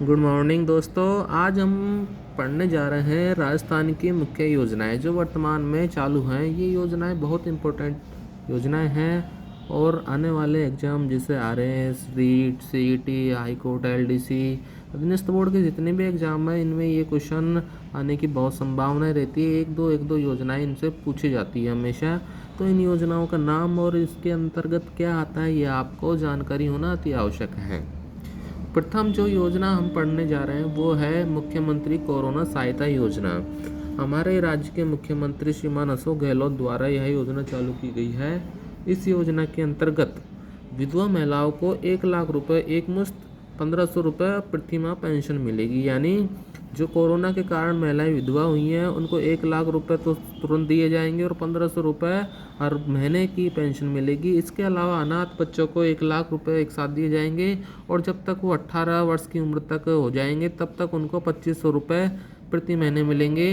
Good morning दोस्तों। आज हम पढ़ने जा रहे हैं राजस्थान की मुख्य योजनाएं जो वर्तमान में चालू हैं। ये योजनाएं बहुत इम्पोर्टेंट योजनाएं हैं और आने वाले एग्ज़ाम जैसे RS, REET, CET, high court, LDC, अधीनस्थ बोर्ड के जितने भी एग्ज़ाम हैं इनमें ये क्वेश्चन आने की बहुत संभावनाएं रहती है। एक दो योजनाएं इनसे पूछी जाती है हमेशा। तो इन योजनाओं का नाम और इसके अंतर्गत क्या आता है ये आपको जानकारी होना अति आवश्यक है। प्रथम जो योजना हम पढ़ने जा रहे हैं वो है मुख्यमंत्री कोरोना सहायता योजना। हमारे राज्य के मुख्यमंत्री श्रीमान अशोक गहलोत द्वारा यह योजना चालू की गई है। इस योजना के अंतर्गत विधवा महिलाओं को 1 लाख रुपए एक मुश्त 1500 रुपये प्रतिमाह पेंशन मिलेगी। यानी जो कोरोना के कारण महिलाएं विधवा हुई हैं उनको 1 लाख रुपए तो तुरंत दिए जाएंगे और 1500 रुपये हर महीने की पेंशन मिलेगी। इसके अलावा अनाथ बच्चों को 1 लाख रुपए एक साथ दिए जाएंगे और जब तक वो 18 वर्ष की उम्र तक हो जाएंगे तब तक उनको 2500 रुपये प्रति महीने मिलेंगे।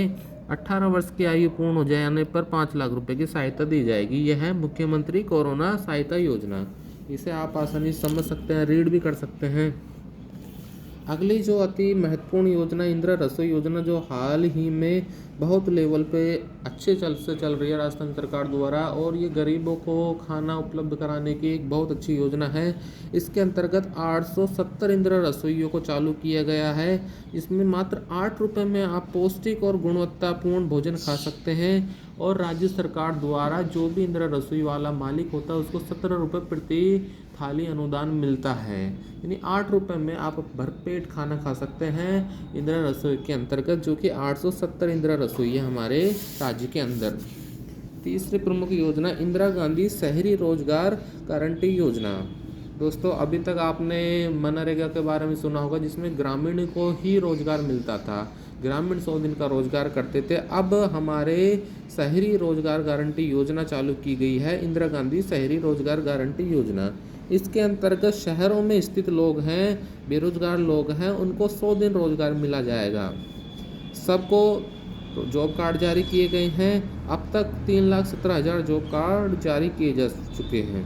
18 वर्ष की आयु पूर्ण हो जाने पर 5 लाख रुपए की सहायता दी जाएगी। यह है मुख्यमंत्री कोरोना सहायता योजना। इसे आप आसानी से समझ सकते हैं, रीड भी कर सकते हैं। अगली जो अति महत्वपूर्ण योजना इंदिरा रसोई योजना जो हाल ही में बहुत लेवल पे अच्छे चल रही है राजस्थान सरकार द्वारा और ये गरीबों को खाना उपलब्ध कराने की एक बहुत अच्छी योजना है। इसके अंतर्गत 870 इंदिरा रसोइयों को चालू किया गया है। इसमें मात्र 8 रुपये में आप पौष्टिक और गुणवत्तापूर्ण भोजन खा सकते हैं और राज्य सरकार द्वारा जो भी इंदिरा रसोई वाला मालिक होता है उसको 17 रुपये प्रति थाली अनुदान मिलता है। यानी 8 रुपये में आप भरपेट खाना खा सकते हैं इंदिरा रसोई के अंतर्गत, जो कि 870 इंदिरा रसोई है हमारे राज्य के अंदर। तीसरी प्रमुख योजना इंदिरा गांधी शहरी रोजगार गारंटी योजना। दोस्तों अभी तक आपने मनरेगा के बारे में सुना होगा जिसमें ग्रामीण को ही रोजगार मिलता था। ग्रामीण 100 दिन का रोजगार करते थे। अब हमारे शहरी रोजगार गारंटी योजना चालू की गई है, इंदिरा गांधी शहरी रोजगार गारंटी योजना। इसके अंतर्गत शहरों में स्थित लोग हैं, बेरोजगार लोग हैं, उनको 100 दिन रोजगार मिला जाएगा। सबको जॉब कार्ड जारी किए गए हैं। अब तक 3,17,000 जॉब कार्ड जारी किए जा चुके हैं।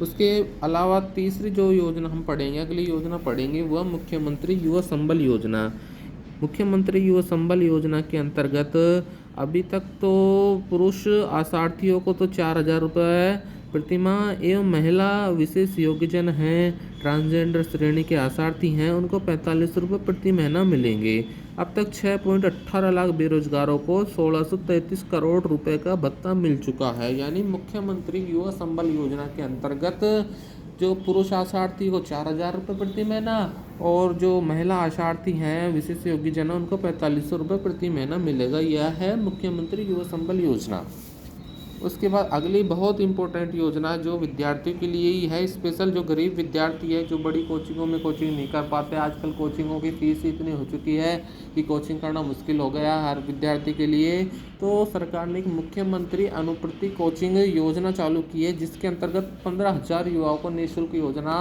उसके अलावा तीसरी जो योजना हम पढ़ेंगे, अगली योजना पढ़ेंगे, वह मुख्यमंत्री युवा संबल योजना। मुख्यमंत्री युवा संबल योजना के अंतर्गत अभी तक तो पुरुष आशार्थियों को तो 4,000 रुपये प्रतिमाह एवं महिला विशेष योग्यजन हैं, ट्रांसजेंडर श्रेणी के आशार्थी हैं, उनको 45 रुपये प्रति महीना मिलेंगे। अब तक 6.18 लाख बेरोजगारों को 1633 करोड़ रुपए का भत्ता मिल चुका है। यानी मुख्यमंत्री युवा संबल योजना के अंतर्गत जो पुरुष आशार्थी को 4,000 रुपये प्रति महीना और जो महिला आशार्थी हैं विशेष योग्यजन उनको 4500 रुपये प्रति महीना मिलेगा। यह है मुख्यमंत्री युवा संबल योजना। उसके बाद अगली बहुत इंपॉर्टेंट योजना जो विद्यार्थियों के लिए ही है, स्पेशल जो गरीब विद्यार्थी है जो बड़ी कोचिंगों में कोचिंग नहीं कर पाते। आजकल कोचिंगों की फीस इतनी हो चुकी है कि कोचिंग करना मुश्किल हो गया हर विद्यार्थी के लिए। तो सरकार ने एक मुख्यमंत्री अनुप्रति कोचिंग योजना चालू की है जिसके अंतर्गत 15,000 युवाओं को निःशुल्क योजना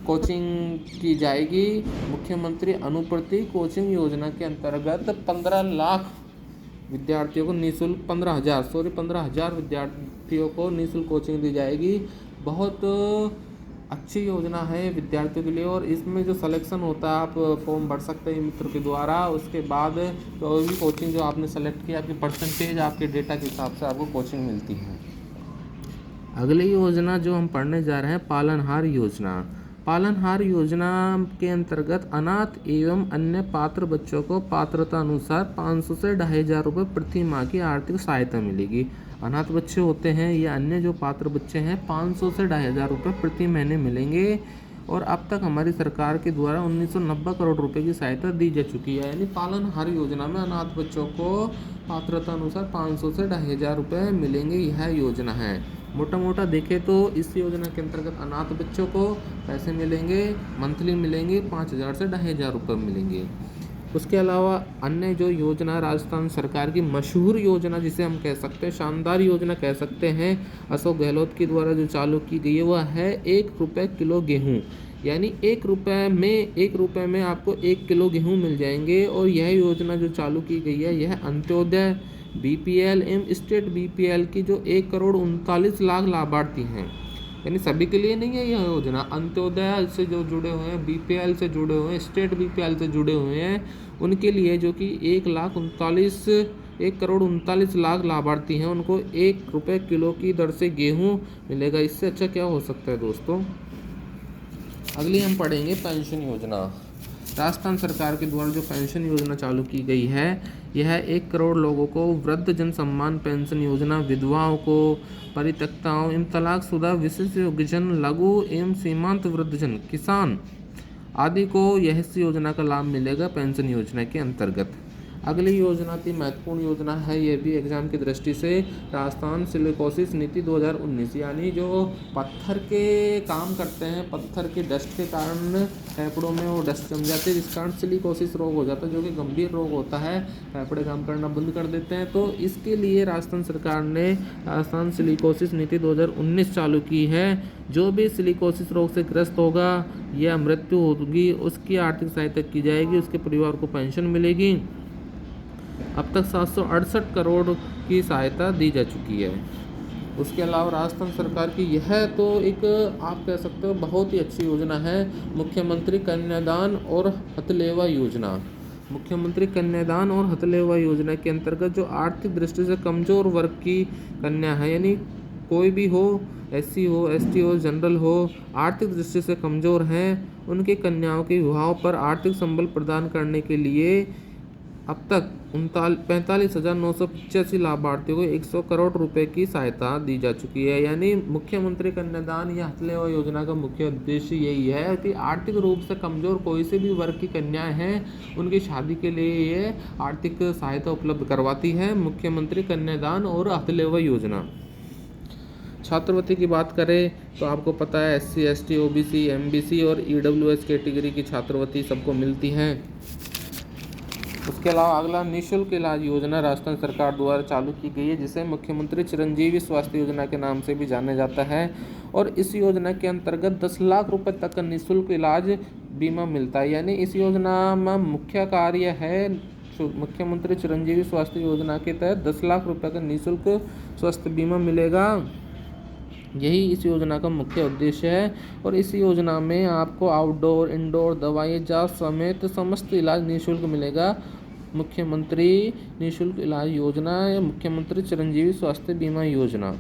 कोचिंग की जाएगी। मुख्यमंत्री अनुप्रति कोचिंग योजना के अंतर्गत 15 लाख विद्यार्थियों को निःशुल्क 15,000 विद्यार्थियों को निःशुल्क कोचिंग दी जाएगी। बहुत अच्छी योजना है विद्यार्थियों के लिए और इसमें जो सिलेक्शन होता है आप फॉर्म भर सकते हैं मित्र के द्वारा। उसके बाद जो भी कोचिंग जो आपने सेलेक्ट किया आपकी परसेंटेज आपके डेटा के हिसाब से आपको कोचिंग मिलती है। अगली योजना जो हम पढ़ने जा रहे हैं पालनहार योजना। पालनहार योजना के अंतर्गत अनाथ एवं अन्य पात्र बच्चों को पात्रता अनुसार 500 से 2,500 रुपये प्रति माह की आर्थिक सहायता मिलेगी। अनाथ बच्चे होते हैं या अन्य जो पात्र बच्चे हैं 500 से 2,500 रुपये प्रति महीने मिलेंगे और अब तक हमारी सरकार के द्वारा 1990 करोड़ रुपए की सहायता दी जा चुकी है। यानी पालनहार योजना में अनाथ बच्चों को पात्रता अनुसार 500 से 2,500 रुपये मिलेंगे। यह योजना है। मोटा देखें तो इस योजना के अंतर्गत अनाथ बच्चों को पैसे मिलेंगे, मंथली मिलेंगे 5,000 से 2,500 रुपये मिलेंगे। उसके अलावा अन्य जो योजना राजस्थान सरकार की मशहूर योजना जिसे हम कह सकते हैं, शानदार योजना कह सकते हैं, अशोक गहलोत के द्वारा जो चालू की गई है वह है 1 रुपये किलो गेहूँ। यानी 1 रुपये में आपको 1 किलो गेहूँ मिल जाएंगे। और यह योजना जो चालू की गई है यह अंत्योदय बीपीएल एवं स्टेट बीपीएल की जो 1 करोड़ 39 लाख लाभार्थी हैं यानी सभी के लिए नहीं है यह योजना। अंत्योदय से जो जुड़े हुए हैं, बीपीएल से जुड़े हुए हैं, स्टेट बीपीएल से जुड़े हुए हैं, उनके लिए जो कि 1,39,00,000 लाभार्थी हैं, उनको ₹1 किलो की दर से गेहूं मिलेगा। इससे अच्छा क्या हो सकता है दोस्तों। अगली हम पढ़ेंगे पेंशन योजना। राजस्थान सरकार के द्वारा जो पेंशन योजना चालू की गई है, यह 1 करोड़ लोगों को वृद्ध जन सम्मान पेंशन योजना, विधवाओं को, परित्यक्ताओं एवं तलाकशुदा विशेष योग्यजन, लघु एवं सीमांत वृद्धजन, किसान आदि को यह योजना का लाभ मिलेगा पेंशन योजना के अंतर्गत। अगली योजना थी महत्वपूर्ण योजना है, ये भी एग्जाम की दृष्टि से, राजस्थान सिलिकोसिस नीति 2019। यानी जो पत्थर के काम करते हैं, पत्थर के डस्ट के कारण फेफड़ों में वो डस्ट जम जाती है, जिस कारण सिलिकोसिस रोग हो जाता है, जो कि गंभीर रोग होता है, फेफड़े काम करना बंद कर देते हैं। तो इसके लिए राजस्थान सरकार ने राजस्थान सिलिकोसिस नीति 2019 चालू की है। जो भी सिलिकोसिस रोग से ग्रस्त होगा या मृत्यु होगी, उसकी आर्थिक सहायता की जाएगी, उसके परिवार को पेंशन मिलेगी। अब तक 768 करोड़ की सहायता दी जा चुकी है। उसके अलावा राजस्थान सरकार की यह तो एक आप कह सकते हो बहुत ही अच्छी योजना है, मुख्यमंत्री कन्यादान और हथलेवा योजना। मुख्यमंत्री कन्यादान और हथलेवा योजना के अंतर्गत जो आर्थिक दृष्टि से कमजोर वर्ग की कन्या है, यानी कोई भी हो, SC हो, ST हो, जनरल हो, आर्थिक दृष्टि से कमजोर हैं, उनकी कन्याओं के विवाह पर आर्थिक संबल प्रदान करने के लिए अब तक 45,985 लाभार्थियों को 100 करोड़ रुपए की सहायता दी जा चुकी है। यानी मुख्यमंत्री कन्यादान या हथलेवा योजना का मुख्य उद्देश्य यही है कि आर्थिक रूप से कमजोर कोई से भी वर्ग की कन्याएं हैं, उनकी शादी के लिए ये आर्थिक सहायता उपलब्ध करवाती है मुख्यमंत्री कन्यादान और हथलेवा योजना। छात्रवृत्ति की बात करें तो आपको पता है SC, ST, OBC, MBC और EWS कैटेगरी की छात्रवृत्ति सबको मिलती हैं। उसके अलावा अगला निःशुल्क इलाज योजना राजस्थान सरकार द्वारा चालू की गई है, जिसे मुख्यमंत्री चिरंजीवी स्वास्थ्य योजना के नाम से भी जाना जाता है। और इस योजना के अंतर्गत 10 लाख रुपए तक का निःशुल्क इलाज बीमा मिलता है। यानी इस योजना में मुख्य कार्य है, मुख्यमंत्री चिरंजीवी स्वास्थ्य योजना के तहत 10 लाख रुपए का निःशुल्क स्वास्थ्य बीमा मिलेगा। यही इस योजना का मुख्य उद्देश्य है। और इस योजना में आपको आउटडोर, इंडोर दवाई, जांच समेत समस्त इलाज निःशुल्क मिलेगा। मुख्यमंत्री निःशुल्क इलाज योजना या मुख्यमंत्री चिरंजीवी स्वास्थ्य बीमा योजना।